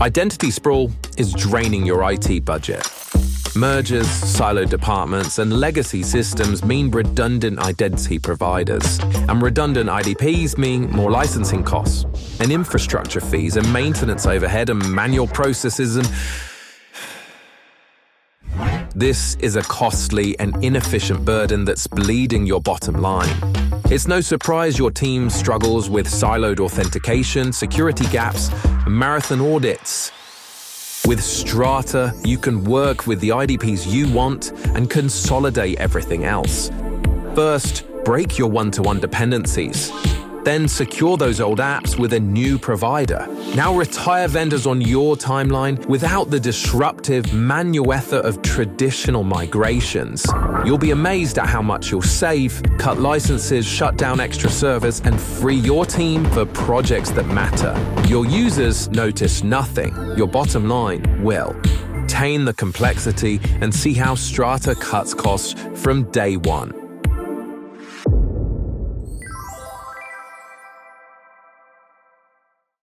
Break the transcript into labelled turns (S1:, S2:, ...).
S1: Identity sprawl is draining your IT budget. Mergers, siloed departments, and legacy systems mean redundant identity providers. And redundant IDPs mean more licensing costs, and infrastructure fees, and maintenance overhead, and manual processes, and this is a costly and inefficient burden that's bleeding your bottom line. It's no surprise your team struggles with siloed authentication, security gaps, and marathon audits. With Strata, you can work with the IDPs you want and consolidate everything else. First, break your one-to-one dependencies. Then secure those old apps with a new provider. Now retire vendors on your timeline without the disruptive manual effort of traditional migrations. You'll be amazed at how much you'll save, cut licenses, shut down extra servers, and free your team for projects that matter. Your users notice nothing. Your bottom line will. Tame the complexity and see how Strata cuts costs from day one.